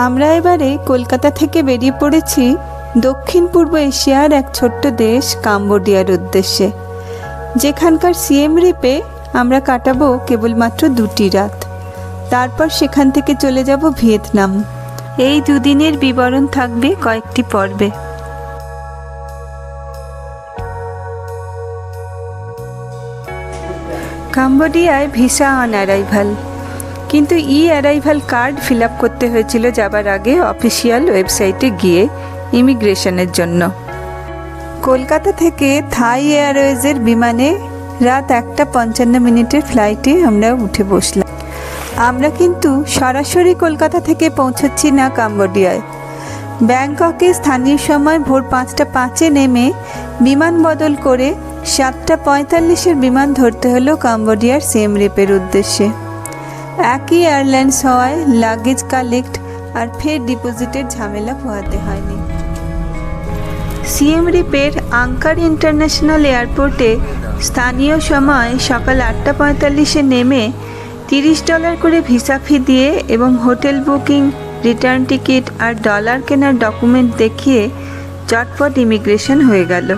আমরা এবারে কলকাতা থেকে বেরিয়ে পড়েছি দক্ষিণ পূর্ব এশিয়ার এক ছোট্ট দেশ কাম্বোডিয়ার উদ্দেশ্যে, যেখানকার সিএম রিপে আমরা কাটাবো কেবলমাত্র 2টি রাত। তারপর সেখান থেকে চলে যাব ভিয়েতনাম। এই দুদিনের বিবরণ থাকবে কয়েকটি পর্বে। কাম্বোডিয়ায় ভিসা অন অ্যারাইভাল, কিন্তু অ্যারাইভাল কার্ড ফিল আপ করতে হয়েছিল যাবার আগে অফিসিয়াল ওয়েবসাইটে গিয়ে ইমিগ্রেশনের জন্য। কলকাতা থেকে থাই এয়ারওয়েজের বিমানে রাত 1:55 ফ্লাইটে আমরা উঠে বসলাম। আমরা কিন্তু সরাসরি কলকাতা থেকে পৌঁছচ্ছি না কাম্বোডিয়ায়। ব্যাংককে স্থানীয় সময় ভোর 5:05 নেমে বিমান বদল করে 7:45 বিমান ধরতে হলো কাম্বোডিয়ার সিএম রিপের উদ্দেশ্যে। একই এয়ারলাইন্স হওয়ায় লাগেজ কালেক্ট আর ফের ডিপোজিটের ঝামেলা পোহাতে হয়নি। সিএম রিপের আঙ্কার ইন্টারন্যাশনাল এয়ারপোর্টে স্থানীয় সময় সকাল 8:45 নেমে $30 করে ভিসা ফি দিয়ে এবং হোটেল বুকিং, রিটার্ন টিকিট আর ডলার কেনার ডকুমেন্ট দেখিয়ে চটপট ইমিগ্রেশন হয়ে গেল।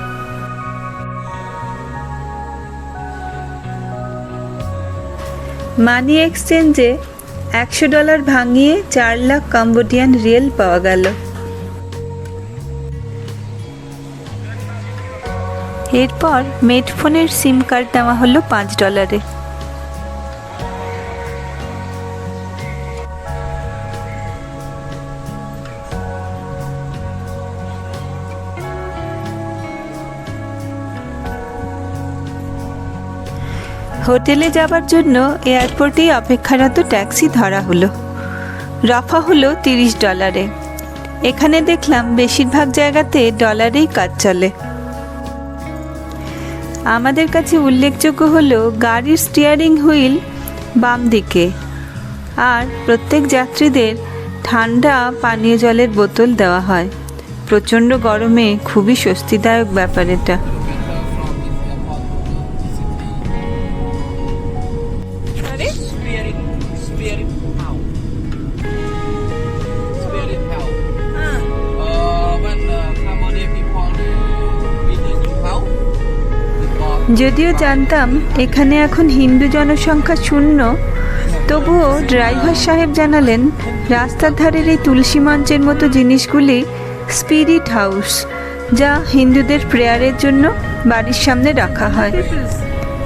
মানি এক্সচেঞ্জে $100 ভাঙিয়ে 4 লাখ কাম্বোডিয়ান রিয়েল পাওয়া গেল। এরপর মেডফোনের সিম কার্ড নেওয়া হলো $5। হোটেলে যাবার জন্য এয়ারপোর্টেই অপেক্ষারত ট্যাক্সি ধরা হলো। রফা হলো $30। এখানে দেখলাম বেশিরভাগ জায়গাতে ডলারেই কাজ চলে। আমাদের কাছে উল্লেখযোগ্য হলো গাড়ির স্টিয়ারিং হুইল বাম দিকে, আর প্রত্যেক যাত্রীদের ঠান্ডা পানীয় জলের বোতল দেওয়া হয়। প্রচণ্ড গরমে খুবই স্বস্তিদায়ক ব্যাপার এটা। যদিও জানতাম এখানে এখন হিন্দু জনসংখ্যা 0, তবুও ড্রাইভার সাহেব জানালেন রাস্তার ধারের এই তুলসী মঞ্চের মতো জিনিসগুলি স্পিরিট হাউস, যা হিন্দুদের প্রেয়ারের জন্য বাড়ির সামনে রাখা হয়।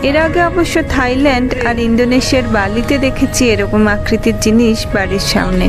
এর আগে অবশ্য থাইল্যান্ড আর ইন্দোনেশিয়ার বালিতে দেখেছি এরকম আকৃতির জিনিস বাড়ির সামনে।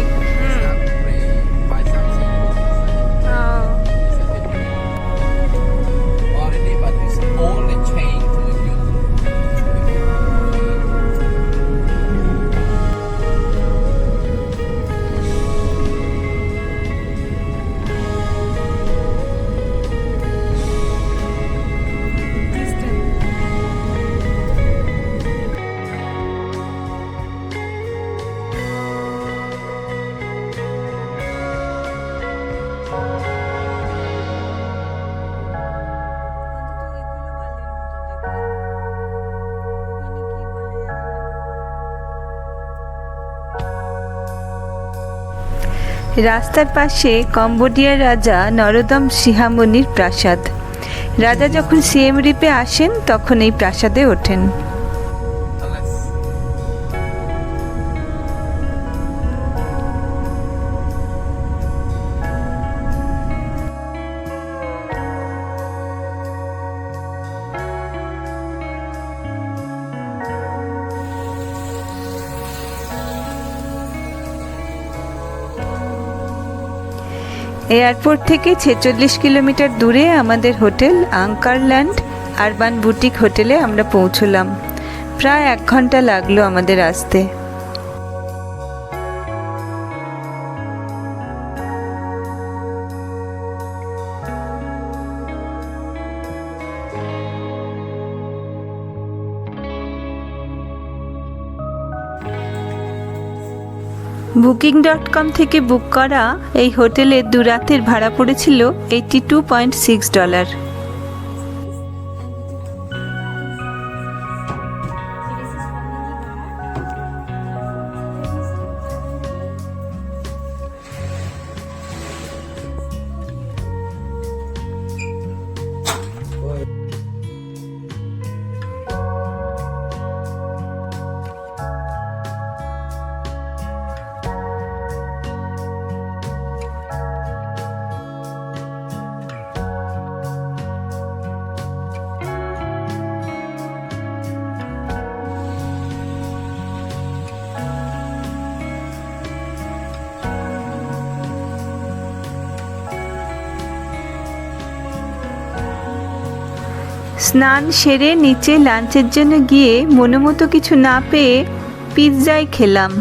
রাস্তার পাশে কম্বোডিয়ার রাজা নরোদম সিহামনির প্রাসাদ। রাজা যখন সিএম রিপে আসেন তখন এই প্রাসাদে ওঠেন। এয়ারপোর্ট থেকে 46 কিলোমিটার দূরে আমাদের হোটেল আঙ্কারল্যান্ড আরবান বুটিক হোটেলে আমরা পৌঁছলাম। প্রায় 1 ঘন্টা লাগলো আমাদের আসতে। Booking.com থেকে বুক করা এই হোটেলে 2 রাতের ভাড়া পড়েছিল $82.6। স্নান সেরে নিচে লাঞ্চের জন্য গিয়ে মনোমতো কিছু না পেয়ে পিৎজাই খেলাম।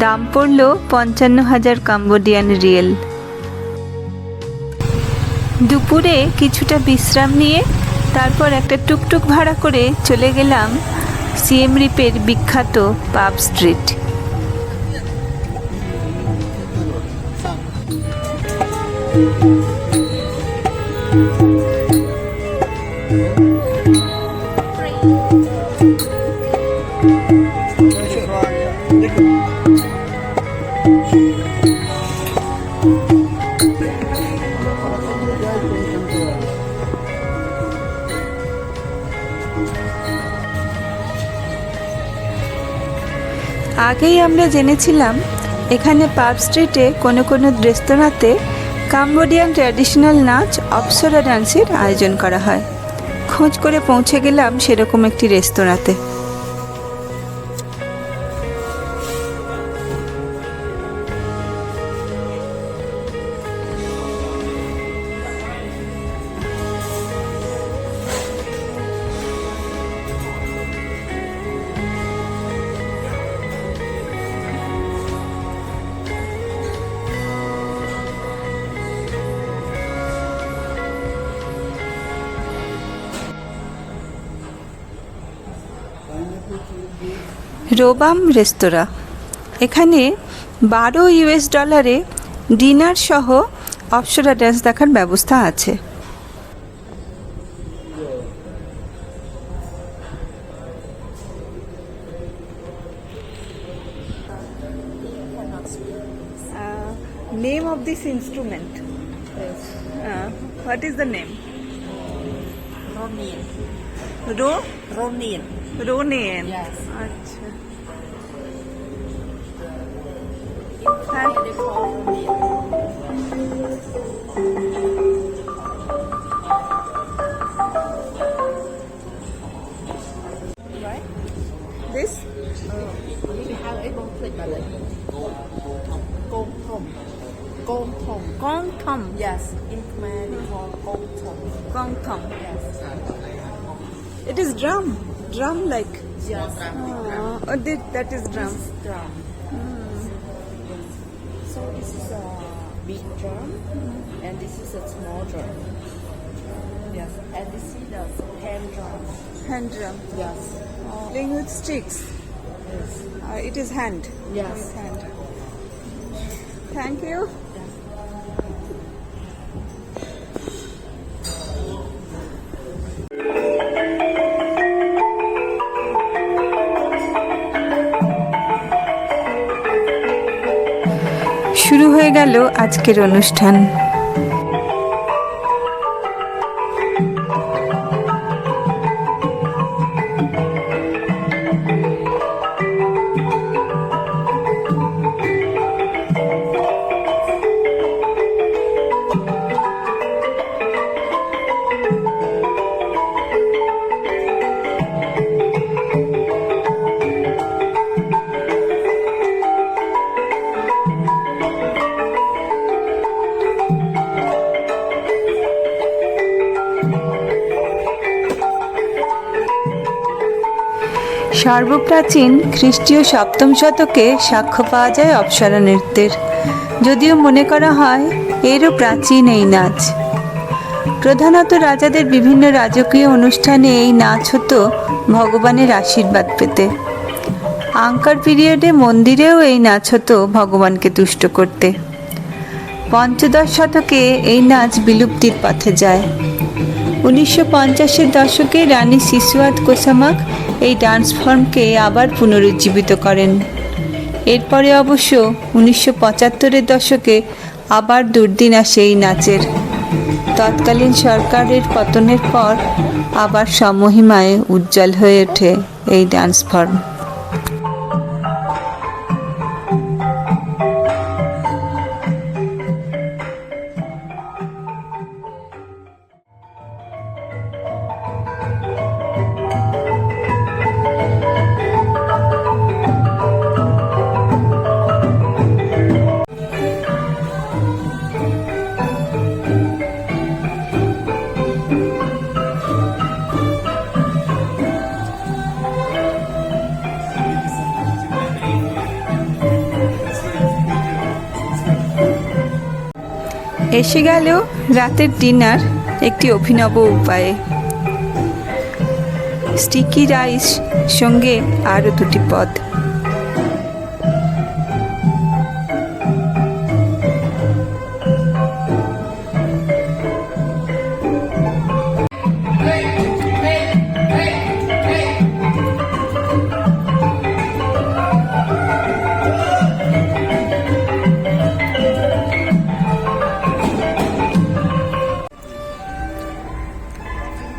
দাম পড়ল 55,000 কাম্বোডিয়ান রিয়েল। দুপুরে কিছুটা বিশ্রাম নিয়ে তারপর একটা টুকটুক ভাড়া করে চলে গেলাম সিএম রিপের বিখ্যাত পাব স্ট্রিট। আগেই আমরা জেনেছিলাম এখানে পাব স্ট্রিটে কোনো কোনো রেস্তোরাঁতে কাম্বোডিয়ান ট্র্যাডিশনাল নাচ অপ্সরা ডান্সের আয়োজন করা হয়। খোঁজ করে পৌঁছে গেলাম সেরকম একটি রেস্তোরাঁতে। রোবাম রেস্তোরাঁ। এখানে $12 ডিনার সহ অপ্সরা ডান্স দেখার ব্যবস্থা আছে। Name of this instrument? Yes. What is the name? Ronin. Ro? Ronin. Ronin. Yes. আচ্ছা। Thai they call Ronin. Right? This? We have a conflict by the Gong Thom. Gong Thom. Gong Thom. Yes. In Khmer they call Gong Thom. Gong Thom. Yes. It is drum. Drum like. Yes. That is drum. This is drum. So this is a big drum, and this is a small drum. Yes, and this is the hand drum. Hand drum. Yes. Playing with sticks. Yes. It is hand. Yes. With hand. Thank you. শুরু হয়ে গেল আজকের অনুষ্ঠান। সর্বপ্রাচীন খ্রিস্টীয় 7ম শতকে সাক্ষ্য পাওয়া যায় অপ্সরা নৃত্যের, যদিও মনে করা হয় এরও প্রাচীন এই নাচ। প্রধানত রাজাদের বিভিন্ন রাজকীয় অনুষ্ঠানে এই নাচ হতো ভগবানের আশীর্বাদ পেতে। আঙ্কার পিরিয়ডে মন্দিরেও এই নাচ হতো ভগবানকে তুষ্ট করতে। পঞ্চদশ শতকে এই নাচ বিলুপ্তির পথে যায়। 1950-এর দশকে রানী সিসুয়াত কোসামাক এই ডান্স ফর্মকে আবার পুনরুজ্জীবিত করেন। এরপরে অবশ্য 1975-এর দশকে আবার দুর্দিন আসে এই নাচের। তৎকালীন সরকারের পতনের পর আবার সমহিমায় উজ্জ্বল হয়ে ওঠে এই ডান্স ফর্ম। এসে গেল রাতের ডিনার একটি অভিনব উপায়ে। স্টিকি রাইস সঙ্গে আরও দুটি পদ।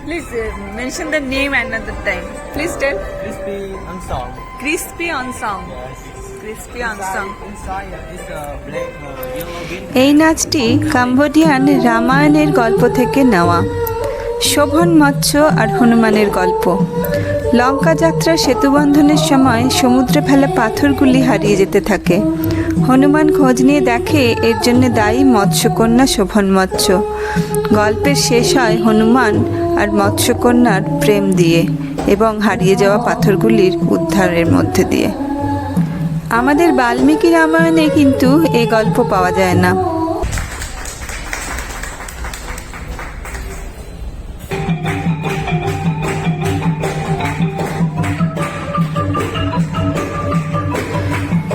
Please mention the name another time. Please tell. Crispy unsong. Crispy onsong. Yes. Crispy onsong. Inside is a black yellow bean. এই নাচটি কাম্বোডিয়ান রামায়ণের গল্প থেকে নেওয়া। শোভন মৎস্য আর হনুমানের গল্প। লঙ্কা যাত্রা সেতুবন্ধনের সময় সমুদ্রে ফেলা পাথরগুলি হারিয়ে যেতে থাকে। হনুমান খোঁজ নিয়ে দেখে এর জন্য দায়ী মৎস্যকন্যা শোভন মৎস্য। গল্পের শেষ হয় হনুমান আর মৎস্যকন্যার প্রেম দিয়ে এবং হারিয়ে যাওয়া পাথরগুলির উদ্ধারের মধ্যে দিয়ে। আমাদের বাল্মীকি রামায়ণে কিন্তু এই গল্প পাওয়া যায় না।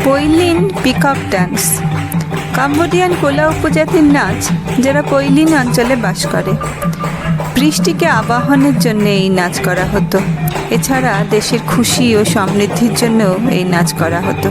পৈলিন পিকক ডান্স কাম্বোডিয়ান কোলা উপজাতির নাচ, যারা পৈলিন অঞ্চলে বাস করে। বৃষ্টিকে আবাহনের জন্য এই নাচ করা হতো। এছাড়া দেশের খুশি ও সমৃদ্ধির জন্য এই নাচ করা হতো।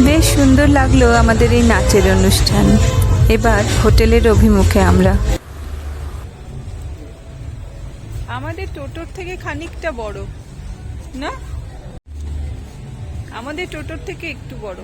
বেশ সুন্দর লাগলো আমাদের এই নাচের অনুষ্ঠান। এবার হোটেলের অভিমুখে আমরা। আমাদের টোটোর থেকে খানিকটা বড় না, আমাদের টোটোর থেকে একটু বড়।